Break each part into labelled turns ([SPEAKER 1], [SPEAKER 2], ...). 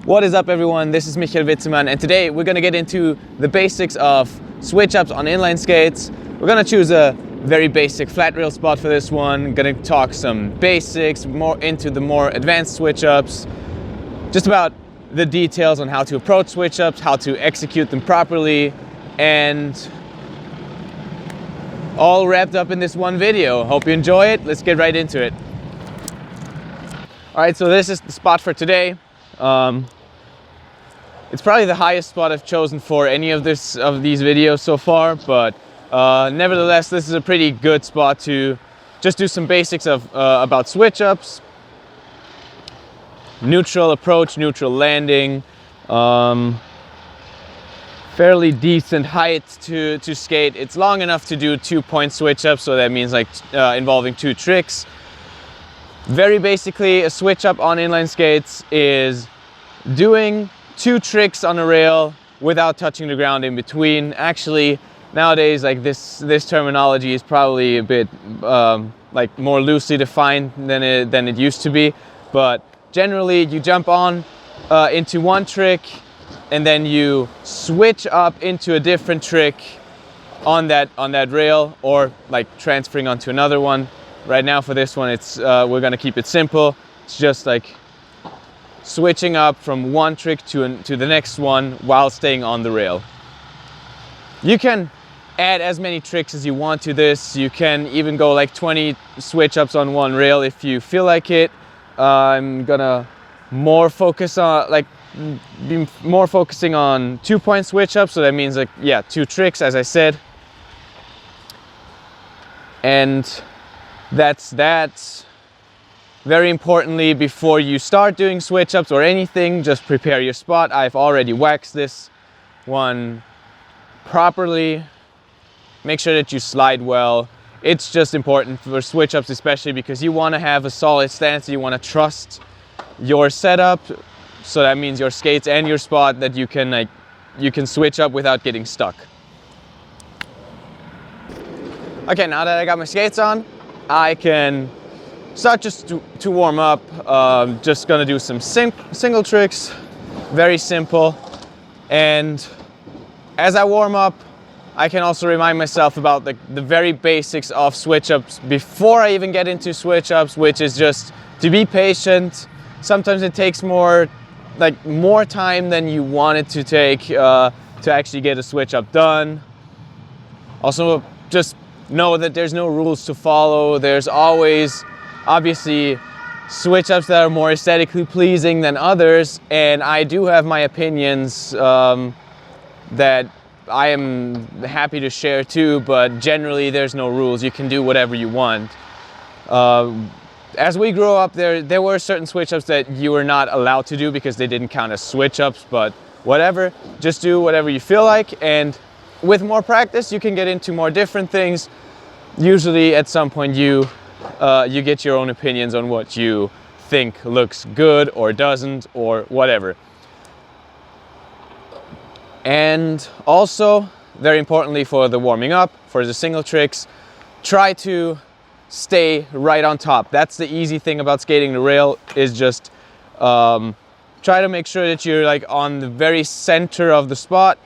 [SPEAKER 1] What is up, everyone? This is Michael Witzemann, and today we're going to get into the basics of switch-ups on inline skates. We're going to choose a very basic flat rail spot for this one. Going to talk some basics, more into the more advanced switch-ups, just about the details on how to approach switch-ups, how to execute them properly, and all wrapped up in this one video. Hope you enjoy it. Let's get right into it. Alright, so this is the spot for today. It's probably the highest spot I've chosen for any of these videos so far, but nevertheless, this is a pretty good spot to just do some basics of about switch-ups, neutral approach, neutral landing, fairly decent height to skate. It's long enough to do 2-point switch-ups, so that means like involving 2 tricks. Very basically, a switch-up on inline skates is doing 2 tricks on a rail without touching the ground in between. Actually, nowadays, like this terminology is probably a bit like more loosely defined than it used to be. But generally, you jump on into one trick, and then you switch up into a different trick on that rail, or like transferring onto another one. Right now for this one, it's we're gonna keep it simple. It's just like switching up from one trick to the next one while staying on the rail. You can add as many tricks as you want to this. You can even go like 20 switch ups on one rail if you feel like it. I'm gonna more focus on be more focusing on 2-point switch ups. So that means like 2 tricks, as I said. And that's that. Very importantly, before you start doing switch-ups or anything, just prepare your spot. I've already waxed this one properly. Make sure that you slide well. It's just important for switch-ups, especially because you want to have a solid stance. You want to trust your setup. So that means your skates and your spot, that you can switch up without getting stuck. Okay, now that I got my skates on, I can start just to warm up. Just gonna do some single tricks, very simple. And as I warm up, I can also remind myself about the very basics of switch-ups before I even get into switch-ups, which is just to be patient. Sometimes it takes more time than you want it to take to actually get a switch-up done. Also, just know that there's no rules to follow. There's always, obviously, switch-ups that are more aesthetically pleasing than others, and I do have my opinions that I am happy to share too, but generally there's no rules. You can do whatever you want. As we grow up, there were certain switch-ups that you were not allowed to do because they didn't count as switch-ups, but whatever, just do whatever you feel like, and with more practice you can get into more different things. Usually at some point you get your own opinions on what you think looks good or doesn't, or whatever. And also, very importantly for the warming up, for the single tricks, try to stay right on top. That's the easy thing about skating the rail, is just try to make sure that you're like on the very center of the spot.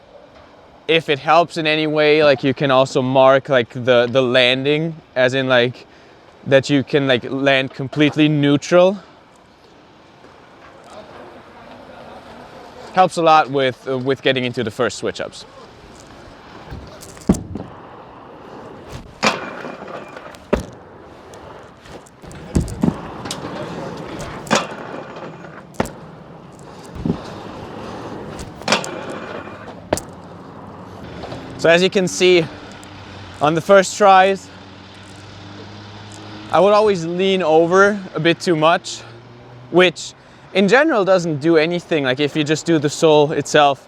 [SPEAKER 1] If it helps in any way, like you can also mark like the landing, as in like that you can like land completely neutral. Helps a lot with getting into the first switch-ups. So as you can see, on the first tries, I would always lean over a bit too much, which in general doesn't do anything. Like if you just do the sole itself,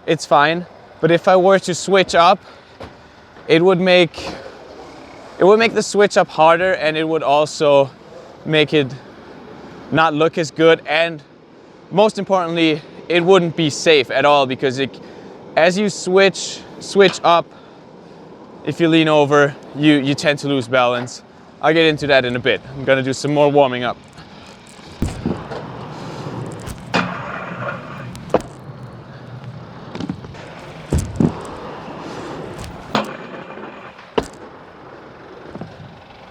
[SPEAKER 1] it's fine. But if I were to switch up, it would make the switch up harder, and it would also make it not look as good, and most importantly, it wouldn't be safe at all, because as you switch up, if you lean over, you tend to lose balance. I'll get into that in a bit. I'm gonna do some more warming up.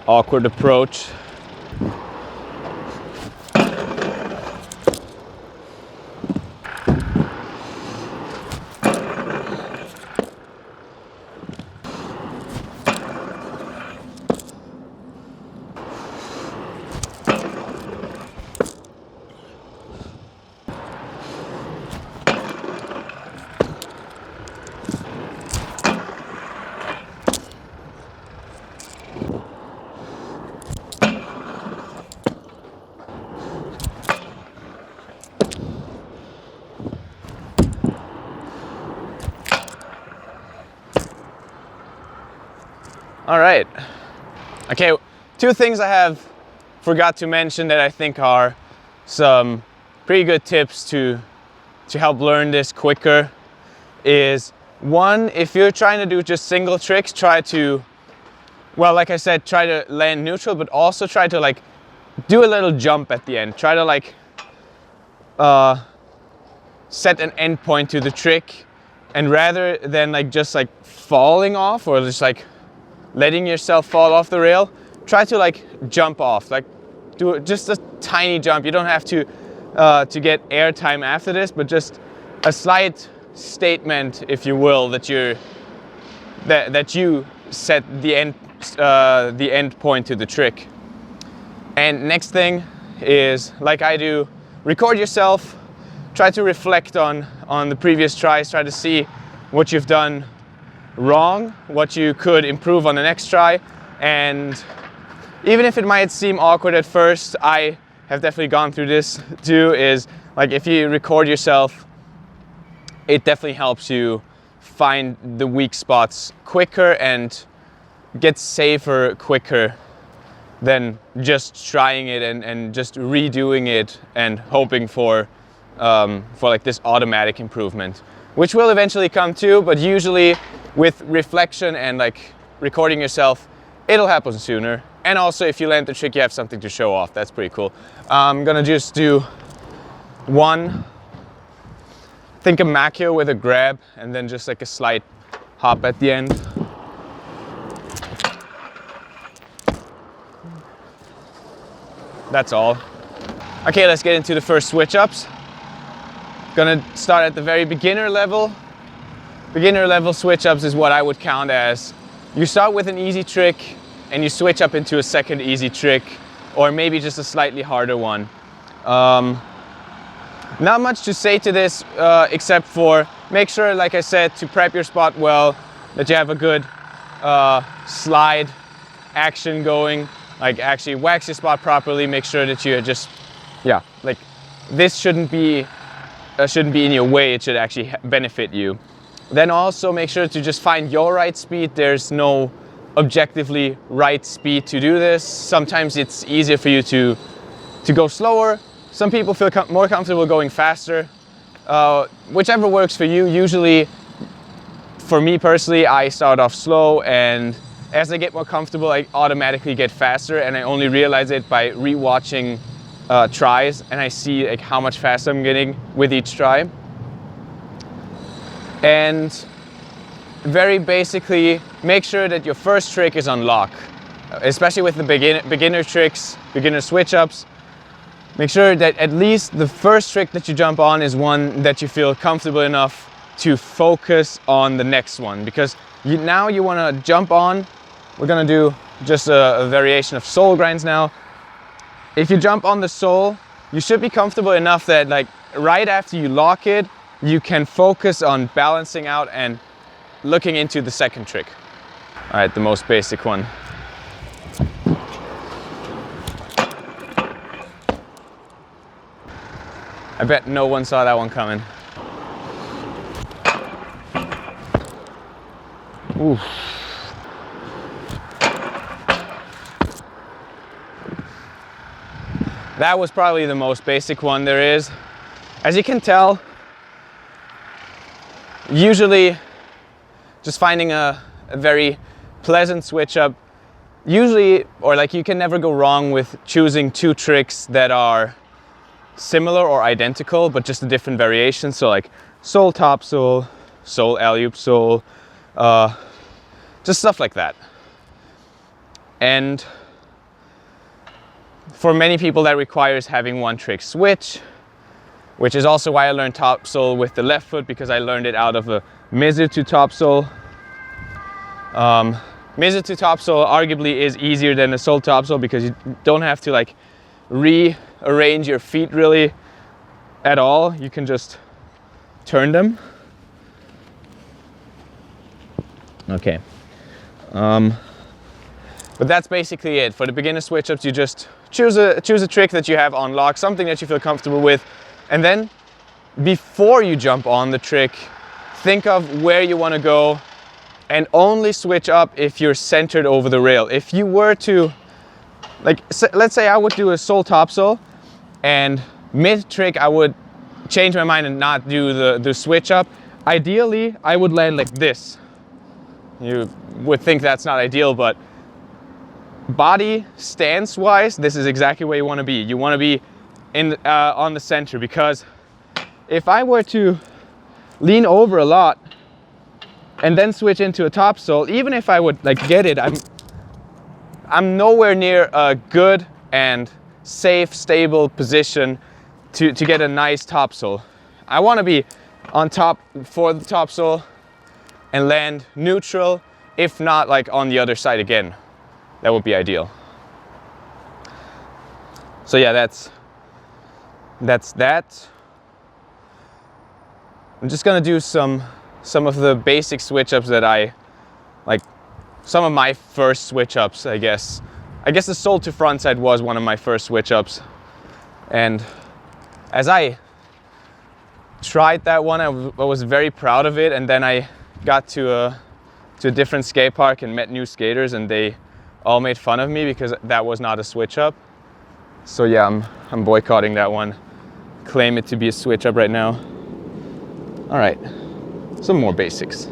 [SPEAKER 1] awkward approach. All right. Okay, two things I have forgot to mention that I think are some pretty good tips to help learn this quicker is, one, if you're trying to do just single tricks, try to, well, like I said, try to land neutral, but also try to like do a little jump at the end. Try to like set an end point to the trick, and rather than like just like falling off or just like letting yourself fall off the rail, try to like jump off, like do just a tiny jump. You don't have to get air time after this, but just a slight statement, if you will, that you set the end point to the trick. And next thing is, like I do, record yourself. Try to reflect on the previous tries. Try to see what you've done wrong, what you could improve on the next try. And even if it might seem awkward at first, I have definitely gone through this too, is like if you record yourself, it definitely helps you find the weak spots quicker and get safer quicker than just trying it and just redoing it and hoping for like this automatic improvement, which will eventually come too, but usually with reflection and like recording yourself, it'll happen sooner. And also if you land the trick, you have something to show off. That's pretty cool. I'm gonna just do one, think a macchio with a grab and then just like a slight hop at the end. That's all. Okay, let's get into the first switch ups. Gonna start at the very beginner level. Beginner level switch ups is what I would count as, you start with an easy trick and you switch up into a second easy trick, or maybe just a slightly harder one. Not much to say to this except for make sure, like I said, to prep your spot well, that you have a good slide action going, like actually wax your spot properly, make sure that you just, yeah, like this shouldn't be in your way, it should actually benefit you. Then also make sure to just find your right speed. There's no objectively right speed to do this. Sometimes it's easier for you to go slower. Some people feel more comfortable going faster. Whichever works for you. Usually, for me personally, I start off slow, and as I get more comfortable, I automatically get faster, and I only realize it by re-watching tries, and I see like how much faster I'm getting with each try. And very basically, make sure that your first trick is on lock, especially with the beginner tricks, beginner switch ups. Make sure that at least the first trick that you jump on is one that you feel comfortable enough to focus on the next one, because now you want to jump on. We're gonna do just a variation of soul grinds now. If you jump on the soul, you should be comfortable enough that like right after you lock it, you can focus on balancing out and looking into the second trick. All right, the most basic one. I bet no one saw that one coming. Oof. That was probably the most basic one there is. As you can tell, usually just finding a very pleasant switch up, usually, or like you can never go wrong with choosing two tricks that are similar or identical, but just a different variation. So like soul top soul, soul alley-oop soul, just stuff like that. And For many people that requires having one trick switch, which is also why I learned topsoul with the left foot, because I learned it out of a Mizuto topsoul. Mizuto topsoul arguably is easier than the sole topsoul because you don't have to like rearrange your feet really at all. You can just turn them. Okay. But that's basically it. For the beginner switch ups, you just choose a trick that you have on lock, something that you feel comfortable with, and then before you jump on the trick, think of where you want to go and only switch up if you're centered over the rail. If you were to, like, let's say I would do a sole topsoul and mid trick I would change my mind and not do the switch up. Ideally, I would land like this. You would think that's not ideal, but body stance wise, this is exactly where you want to be. You want to be in on the center, because if I were to lean over a lot and then switch into a topsoul, even if I would like get it, I'm nowhere near a good and safe, stable position to get a nice topsoul. I want to be on top for the topsoul and land neutral, if not like on the other side again. That would be ideal. So yeah, that's that. I'm just gonna do some of the basic switch ups that I like, some of my first switch ups, I guess. I guess the sole to front side was one of my first switch ups, and as I tried that one, I was very proud of it. And then I got to a different skate park and met new skaters, and they all made fun of me because that was not a switch up. So yeah, I'm boycotting that one. Claim it to be a switch up right now. All right, some more basics.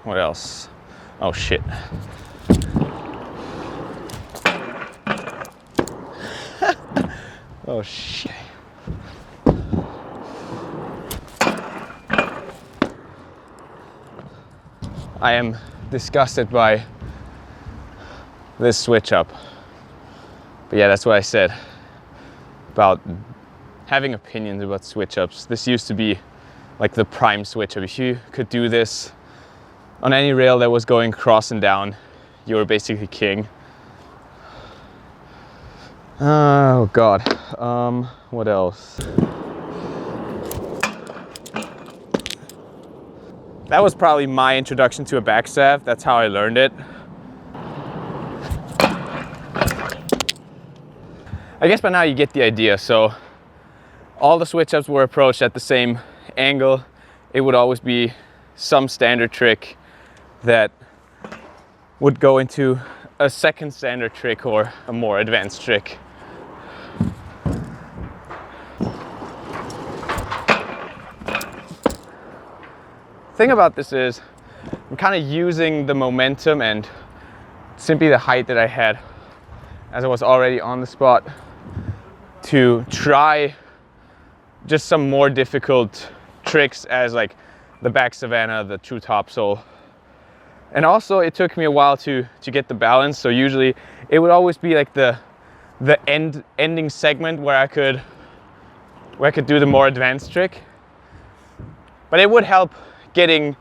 [SPEAKER 1] What else? Oh shit. Oh shit. I am disgusted by this switch up. But yeah, that's what I said about having opinions about switch ups. This used to be like the prime switch up. If you could do this on any rail that was going across and down, you were basically king. Oh god. What else? That was probably my introduction to a backstab. That's how I learned it. I guess by now you get the idea. So all the switch ups were approached at the same angle. It would always be some standard trick that would go into a second standard trick or a more advanced trick. Thing about this is I'm kind of using the momentum and simply the height that I had as I was already on the spot to try just some more difficult tricks, as like the back Savannah, the true topsoul. And also it took me a while to get the balance. So usually it would always be like the ending segment where I could do the more advanced trick. But it would help getting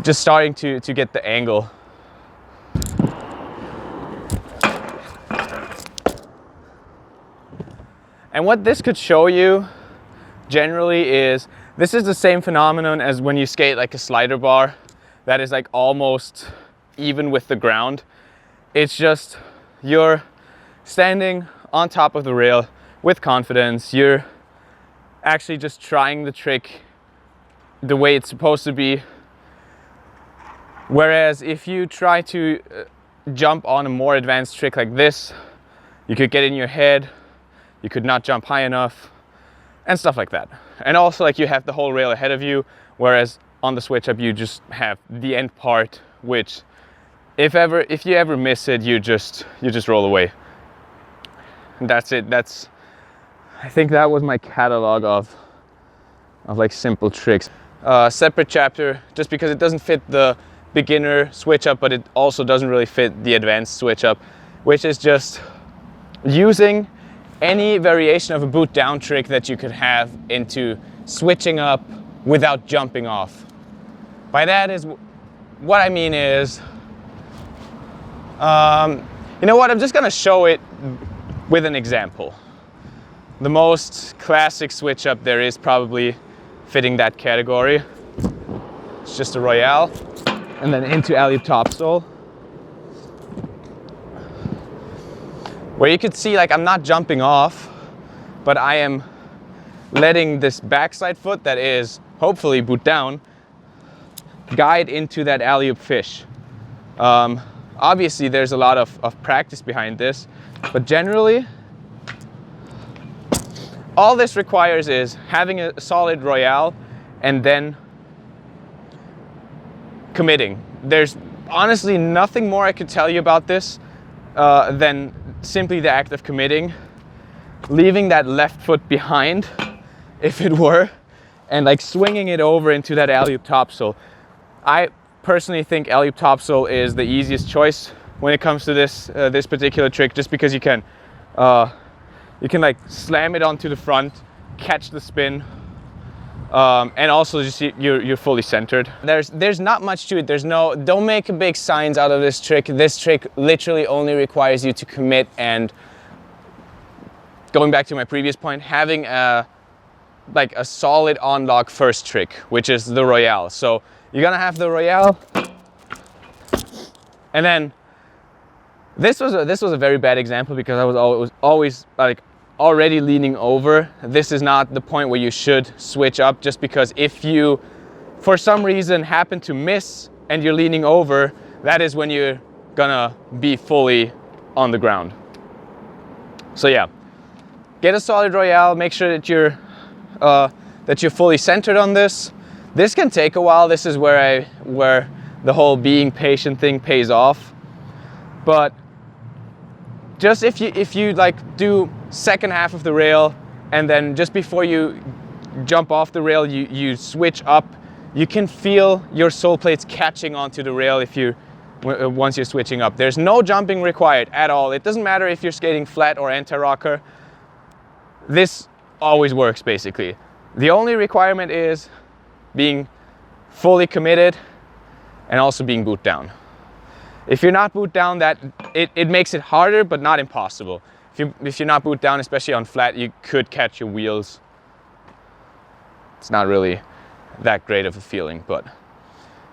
[SPEAKER 1] just starting to get the angle. And what this could show you generally is, this is the same phenomenon as when you skate like a slider bar that is like almost even with the ground. It's just you're standing on top of the rail with confidence. You're actually just trying the trick the way it's supposed to be. Whereas if you try to jump on a more advanced trick like this, you could get in your head, you could not jump high enough, and stuff like that. And also like you have the whole rail ahead of you, whereas on the switch up, you just have the end part, which if you ever miss it, you just roll away. And that's it. I think that was my catalog of like simple tricks. Separate chapter, just because it doesn't fit the beginner switch up, but it also doesn't really fit the advanced switch up, which is just using any variation of a boot down trick that you could have into switching up without jumping off. By that is, what I mean is, you know what, I'm just gonna show it with an example. The most classic switch up there is probably fitting that category. It's just a Royale, and then into alley-oop topsoul, where you could see, like, I'm not jumping off, but I am letting this backside foot that is hopefully boot down guide into that alley-oop fish. Obviously there's a lot of practice behind this, but generally all this requires is having a solid Royale and then committing. There's honestly nothing more I could tell you about this than simply the act of committing, leaving that left foot behind, if it were, and like swinging it over into that alley-oop topsoul. I personally think alley-oop topsoul is the easiest choice when it comes to this particular trick, just because you can like slam it onto the front, catch the spin, and also just you're fully centered. There's not much to it. Don't make big signs out of this trick. This trick literally only requires you to commit, and going back to my previous point, having a solid on-lock first trick, which is the Royale. So you're gonna have the Royale, and then this was a very bad example because I was always like already leaning over. This is not the point where you should switch up, just because if you for some reason happen to miss and you're leaning over, that is when you're gonna be fully on the ground. So yeah, get a solid Royale, make sure that you're fully centered on this. This can take a while. This is where the whole being patient thing pays off. But just if you like do second half of the rail, and then just before you jump off the rail, you switch up, you can feel your sole plates catching onto the rail once you're switching up. There's no jumping required at all. It doesn't matter if you're skating flat or anti-rocker. This always works basically. The only requirement is being fully committed and also being boot down. If you're not boot down, it makes it harder, but not impossible. If you're not boot down, especially on flat, you could catch your wheels. It's not really that great of a feeling, but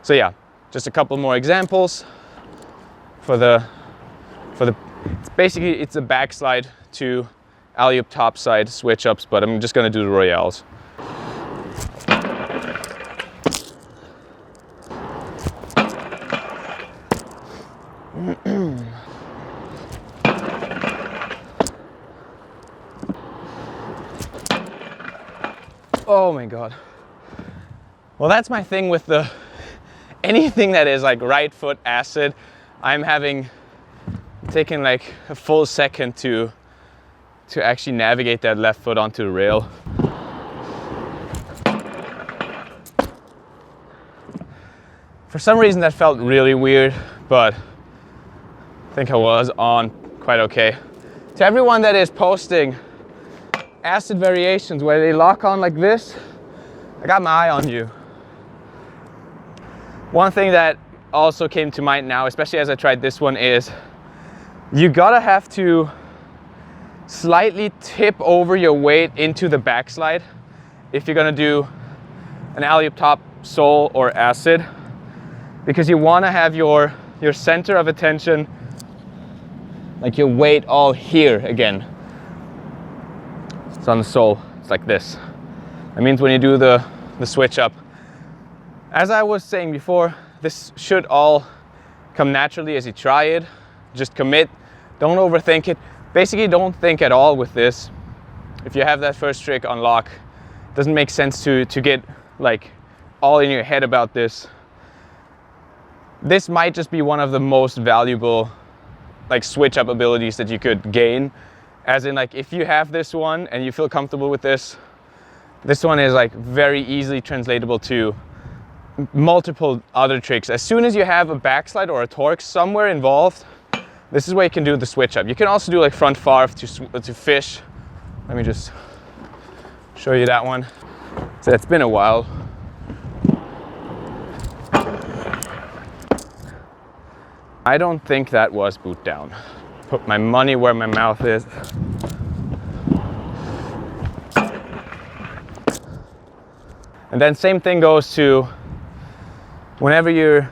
[SPEAKER 1] so yeah, just a couple more examples basically it's a backslide to alley-oop topside switch ups, but I'm just gonna do the Royales. Oh my god. Well, that's my thing with anything that is like right foot acid. I'm taking like a full second to actually navigate that left foot onto the rail. For some reason that felt really weird, but I think I was on quite okay. To everyone that is posting acid variations where they lock on like this, I got my eye on you. One thing that also came to mind now, especially as I tried this one, is you gotta have to slightly tip over your weight into the backslide if you're gonna do an alley-oop top sole or acid, because you wanna have your center of attention, like your weight all here again. It's on the sole, it's like this. That means when you do the switch up, as I was saying before, this should all come naturally as you try it. Just commit, don't overthink it. Basically don't think at all with this. If you have that first trick on lock, it doesn't make sense to get like all in your head about this, this might just be one of the most valuable like switch up abilities that you could gain. As in, like, if you have this one and you feel comfortable with this one is like very easily translatable to multiple other tricks. As soon as you have a backslide or a torque somewhere involved, this is where you can do the switch up. You can also do like front farf to fish. Let me just show you that one. So it's been a while. I don't think that was boot down. Put my money where my mouth is. And then same thing goes to whenever you're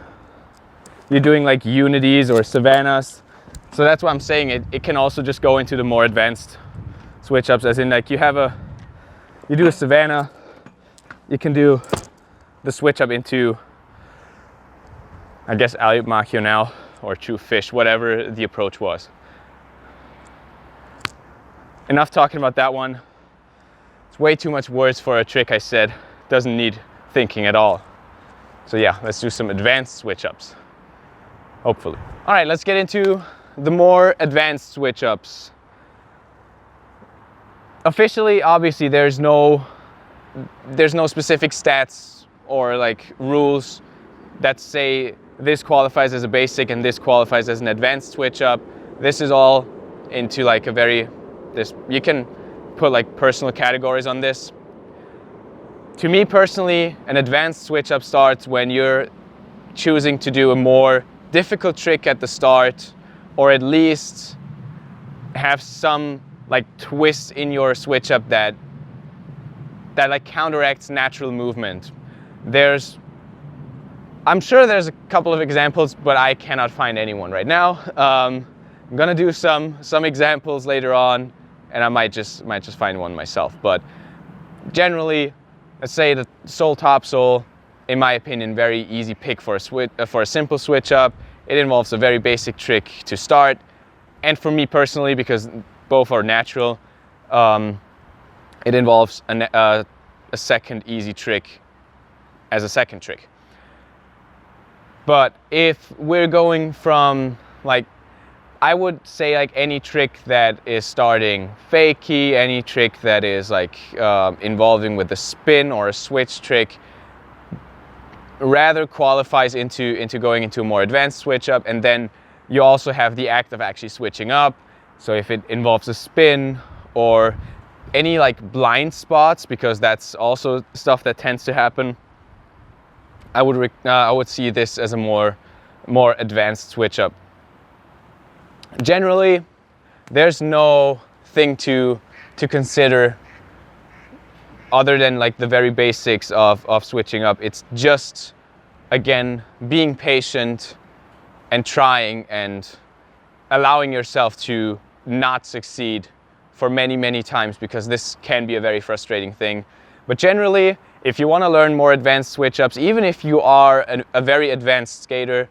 [SPEAKER 1] doing like unities or savannas. So that's why I'm saying it can also just go into the more advanced switch ups, as in like you do a savanna, you can do the switch up into, I guess, alley-oop machio now, or true fish, whatever the approach was. Enough talking about that one. It's way too much words for a trick I said. Doesn't need thinking at all. So yeah, let's do some advanced switch ups, hopefully. All right, let's get into the more advanced switch ups. Officially, obviously, there's no specific stats or like rules that say this qualifies as a basic and this qualifies as an advanced switch up. This is all into like you can put like personal categories on this. To me personally, an advanced switch up starts when you're choosing to do a more difficult trick at the start, or at least have some like twist in your switch up that like counteracts natural movement. I'm sure there's a couple of examples, but I cannot find anyone right now. I'm gonna do some examples later on, and I might just find one myself. But generally, let's say the sole top sole, in my opinion, very easy pick for a simple switch up. It involves a very basic trick to start, and for me personally, because both are natural, it involves a second easy trick as a second trick. But if we're going from like, I would say like any trick that is starting fakie, any trick that is like involving with a spin or a switch trick, rather qualifies into going into a more advanced switch up. And then you also have the act of actually switching up. So if it involves a spin or any like blind spots, because that's also stuff that tends to happen, I would see this as a more advanced switch up. Generally, there's no thing to consider other than like the very basics of switching up. It's just, again, being patient and trying and allowing yourself to not succeed for many times, because this can be a very frustrating thing. But generally, if you want to learn more advanced switch ups, even if you are a very advanced skater,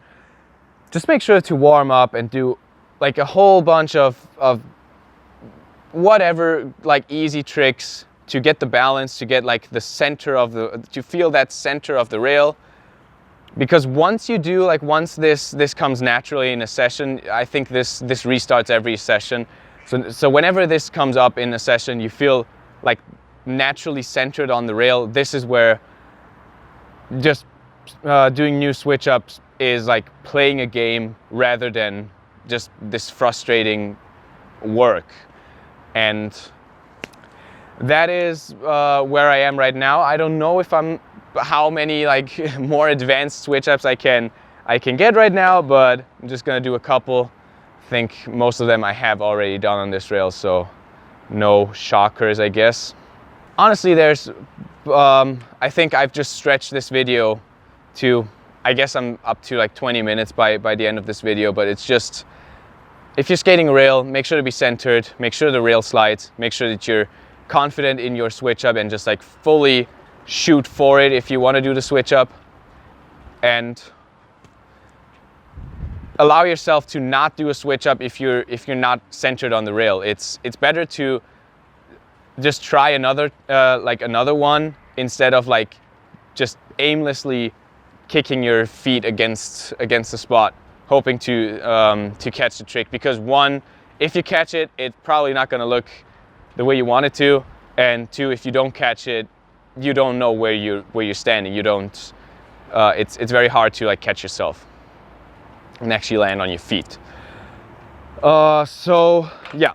[SPEAKER 1] just make sure to warm up and do like a whole bunch of whatever like easy tricks to get the balance, to get like the center to feel that center of the rail. Because once you do, like once this comes naturally in a session, I think this restarts every session. So whenever this comes up in a session, you feel like naturally centered on the rail. This is where just doing new switch ups is like playing a game rather than just this frustrating work. And that is where I am right now. I don't know how many like more advanced switch ups I can get right now, but I'm just gonna do a couple. I think most of them I have already done on this rail, so no shockers, I guess. Honestly, there's I think I've just stretched this video to, I guess I'm up to like 20 minutes by the end of this video, but it's just, if you're skating a rail, make sure to be centered, make sure the rail slides, make sure that you're confident in your switch up and just like fully shoot for it if you want to do the switch up, and allow yourself to not do a switch up if you're not centered on the rail. It's better to just try another one instead of like just aimlessly kicking your feet against the spot, hoping to catch the trick. Because one, if you catch it, it's probably not going to look the way you want it to, and two, if you don't catch it, you don't know where you're standing. You don't. It's very hard to like catch yourself and actually land on your feet. So yeah,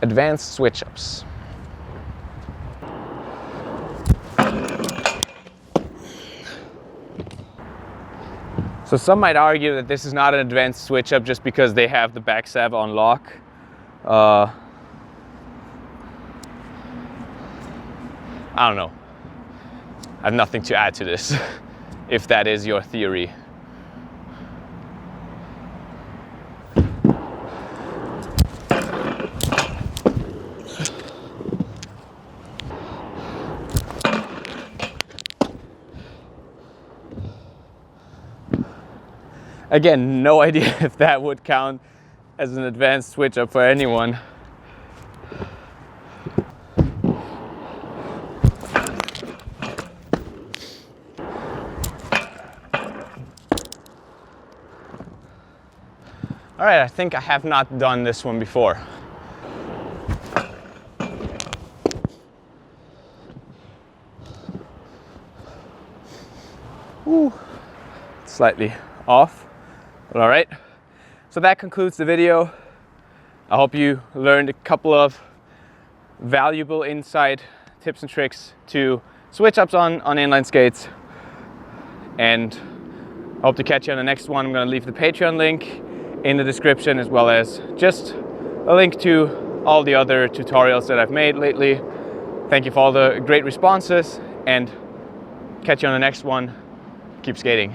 [SPEAKER 1] advanced switch ups. So some might argue that this is not an advanced switch up just because they have the back sab on lock. I don't know. I have nothing to add to this, if that is your theory. Again, no idea if that would count as an advanced switch up for anyone. All right, I think I have not done this one before. Ooh, slightly off, but all right. So that concludes the video. I hope you learned a couple of valuable insight tips and tricks to switch ups on inline skates, and I hope to catch you on the next one. I'm going to leave the Patreon link in the description, as well as just a link to all the other tutorials that I've made lately. Thank you for all the great responses, and catch you on the next one. Keep skating.